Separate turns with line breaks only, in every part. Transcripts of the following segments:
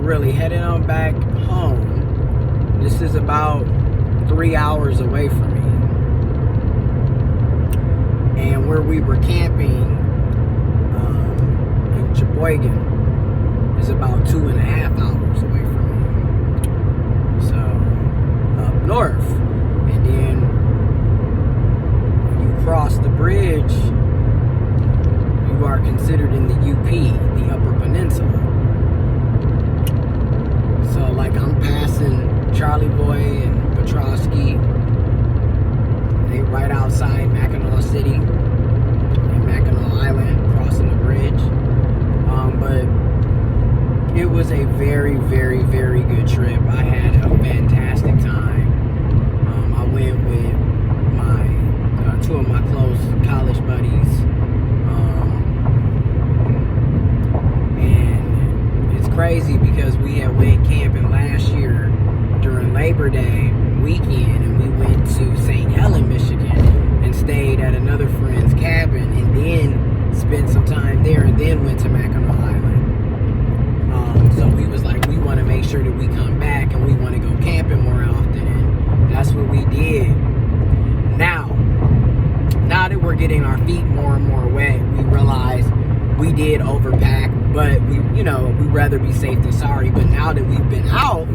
really heading on back home. This is about 3 hours away from me. And where we were camping in Cheboygan is about 2.5 hours away from me. So, up north. And then when you cross the bridge, you are considered in the UP, the Upper Peninsula. So, like, I'm passing Charlie Boy and Petrosky. They right outside Mackinac City and Mackinac Island, crossing the bridge. But it was a very, very, very good trip. I had a fantastic time. I went with my two of my close college buddies. And it's crazy because we had went camping last year during Labor Day weekend, and we went to St. Helens, Michigan, and stayed at another friend's cabin, and then spent some time there, and then went to Mackinaw Island. So we was like, we want to make sure that we come back, and we want to go camping more often, and that's what we did. Now that we're getting our feet more and more wet, we realize we did overpack, but we'd rather be safe than sorry. But now that we've been out,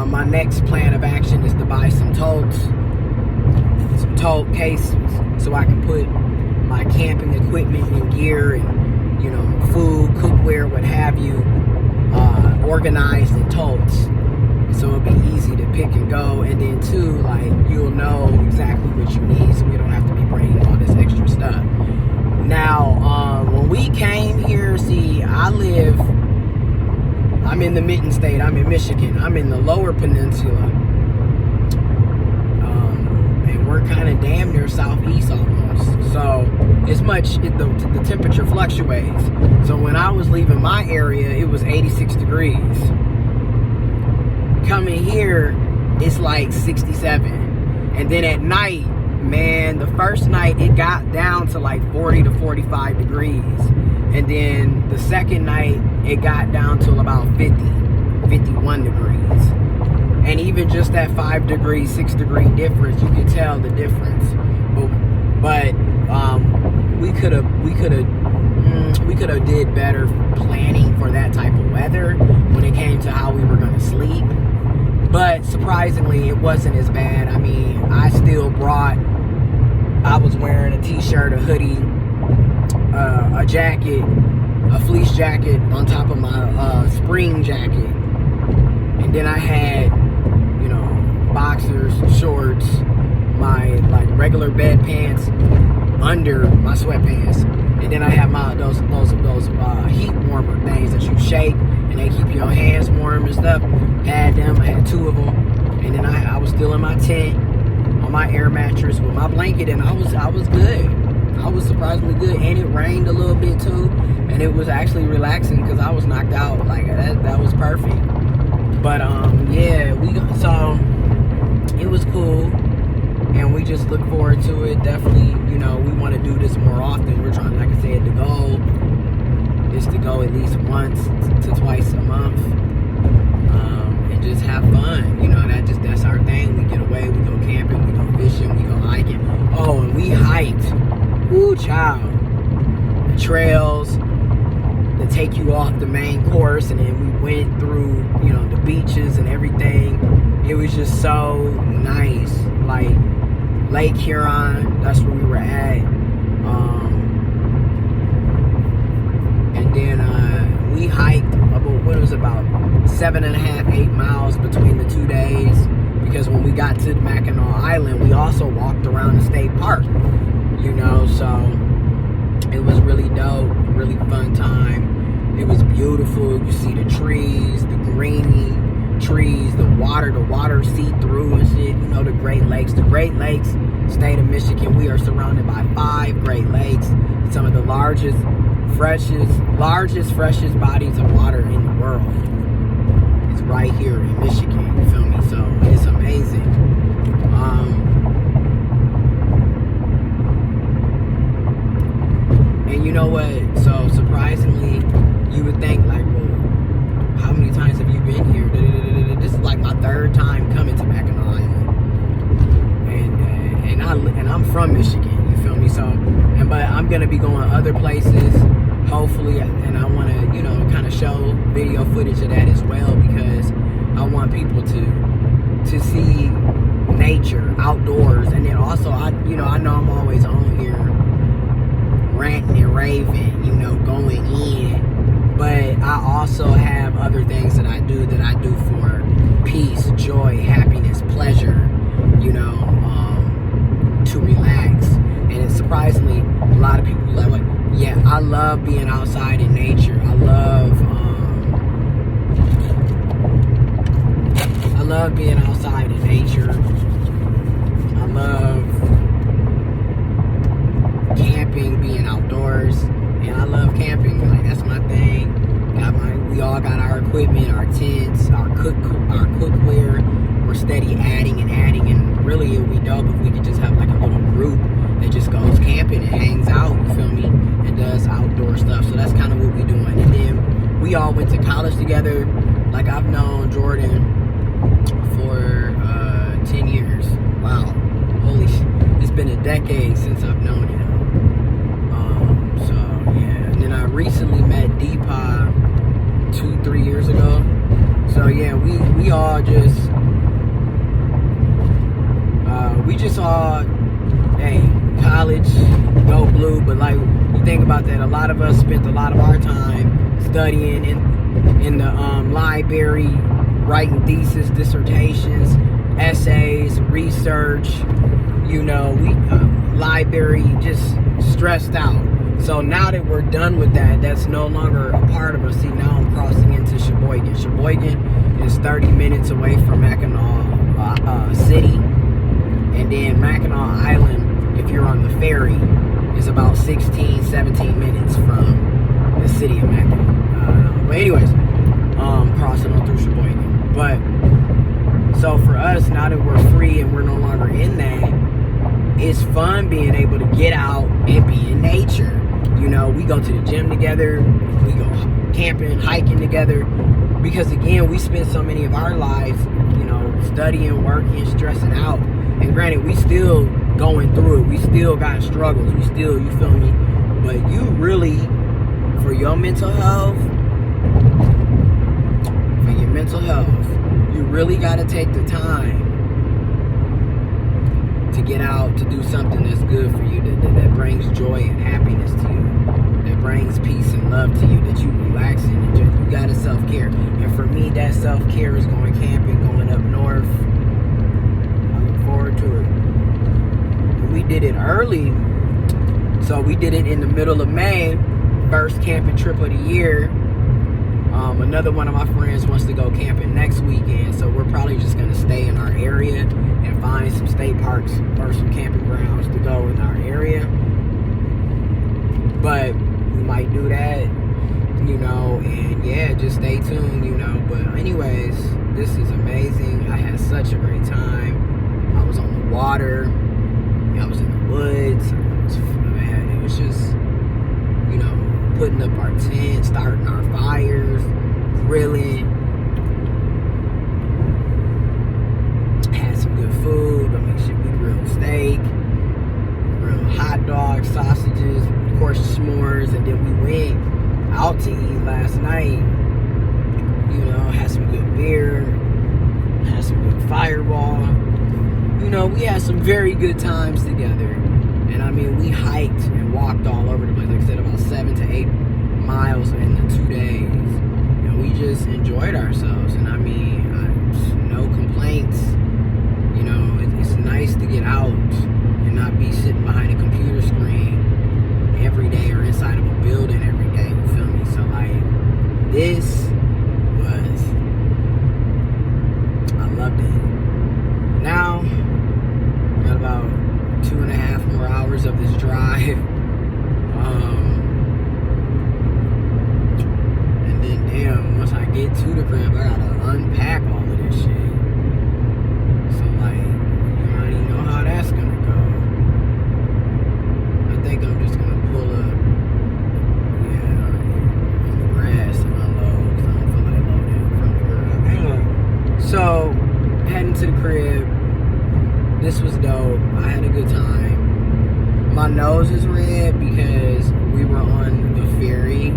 my next plan of action is to buy some totes, some tote cases, so I can put my camping equipment and gear and, food, cookware, what have you, organized in totes. So it'll be easy to pick and go. And then too, like, you'll know exactly what you need, so we don't have to be bringing all this extra stuff. Now, when we came here, see, I'm in the Mitten State. I'm in Michigan. I'm in the Lower Peninsula. And we're kind of damn near southeast almost. So the temperature fluctuates. So when I was leaving my area, it was 86 degrees. Coming here, it's like 67. And then at night, man, the first night it got down to like 40 to 45 degrees. And then the second night, it got down to about 50, 51 degrees. And even just that 5 degree, 6 degree difference, you can tell the difference. But we could have did better planning for that type of weather when it came to how we were going to sleep. But surprisingly, it wasn't as bad. I mean, I was wearing a t-shirt, a hoodie, a jacket, a fleece jacket on top of my spring jacket. And then I had, boxers, shorts, my like regular bed pants under my sweatpants. And then I have those heat warmer things that you shake and they keep your hands warm and stuff. Had them, I had 2 of them. And then I was still in my tent on my air mattress with my blanket, and I was good. I was surprisingly good, and it rained a little bit too, and it was actually relaxing because I was knocked out. Like that was perfect. But yeah, so it was cool, and we just look forward to it. Definitely, we want to do this more often. We're trying, like I said, the goal is to go at least once to twice a month, and just have fun. That's our thing. We get away, we go camping, we go fishing, we go hiking. Oh, and we hiked. Woo, child. The trails that take you off the main course, and then we went through, the beaches and everything. It was just so nice. Like Lake Huron, that's where we were at. And then we hiked about 7.5, 8 miles between the 2 days. Because when we got to Mackinac Island, we also walked around the state park. So it was really dope, really fun time. It was beautiful. You see the trees, the greeny trees, the water see through and shit. The Great Lakes. The Great Lakes, state of Michigan, we are surrounded by 5 Great Lakes. Some of the largest, freshest bodies of water in the world. It's right here in Michigan, you feel me? So it's amazing. And you know what? So surprisingly, you would think like, well, to be going other places, hopefully, and I want to, you know, kind of show video footage of that as well, because I want people to see nature, outdoors, and then also, I know I'm always on here ranting and raving, you know, going in, but I also have other things that I do for peace, joy, happiness, pleasure, you know, to relax. And it's surprisingly, a lot of people are like, yeah, I love being outside in nature. I love being outside in nature. I love camping, being outdoors, and I love camping. Like, that's my thing. We all got our equipment, our tents, our cookware. We're steady adding, and really it would be dope if we could just have like a little group that just goes camping and hangs out, you feel me, and does outdoor stuff. So that's kind of what we're doing. And then we all went to college together. Like, I've known Jordan for 10 years. Wow. Holy shit. It's been a decade since I've known him. So, yeah. And then I recently met Deepa 2-3 years ago. So, yeah, we all just... we just all... Hey, college, go blue. But, like, you think about that, a lot of us spent a lot of our time studying in the library, writing thesis, dissertations, essays, research, you know, library, just stressed out. So now that we're done with that, that's no longer a part of us. See, now I'm crossing into Cheboygan. Sheboygan is 30 minutes away from Mackinac City. And then Mackinaw Island, if you're on the ferry, is about 16, 17 minutes from the city of Mackinac. But anyways, crossing on through Cheboygan. But, so for us, now that we're free and we're no longer in that, it's fun being able to get out and be in nature. You know, we go to the gym together, we go camping, hiking together, because again, we spend so many of our lives, you know, studying, working, stressing out. And granted, we still going through it. We still got struggles. We still, you feel me? But you really, for your mental health, you really got to take the time to get out, to do something that's good for you, that brings joy and happiness to you, that brings peace and love to you, that you relax in and just, you got to self-care. And for me, that self-care is going camping, going up north. I look forward to it. We did it early, so we did it in the middle of May, first camping trip of the year. Another one of my friends wants to go camping next weekend, so we're probably just going to stay in our area and find some state parks or some camping grounds to go in our area. But we might do that, you know, and yeah, just stay tuned, you know. But anyways, this is amazing. I had such a great time. I was on the water, I was in the woods. It was just, you know, putting up our tent, starting our fires, grilling. Had some good food. I mean, shit, we grilled steak, grilled hot dogs, sausages, of course, s'mores, and then we went out to eat last night. You know, had some good beer, had some good fireball. You know, we had some very good times together. And I mean, we hiked and walked all over the place. Like I said, about 7 to 8 miles in the 2 days. And we just enjoyed ourselves. And I mean, no complaints. You know, it's nice to get out and not be sitting behind a computer screen every day or inside of a building every day. You feel me? So, like, this was, I loved it. Now, got about 2.5 more hours of this drive. And then, damn, once I get to the crib, I gotta unpack all of this shit. So, like, you already know how that's gonna go. I think I'm just gonna pull up, in the grass and unload, because I don't feel like loading from the crib. So, heading to the crib. This was dope. I had a good time. My nose is red because we were on the ferry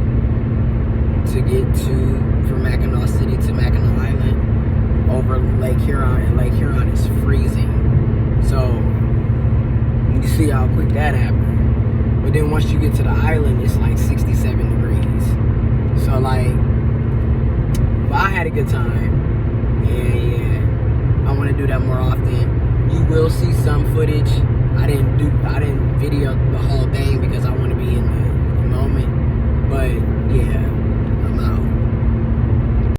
to get from Mackinaw City to Mackinac Island over Lake Huron, and Lake Huron is freezing. So you see how quick that happened. But then once you get to the island, it's like 67 degrees. So like, but I had a good time, and yeah, I want to do that more often. You will see some footage. I didn't video the whole thing because I want to be in the moment. But yeah.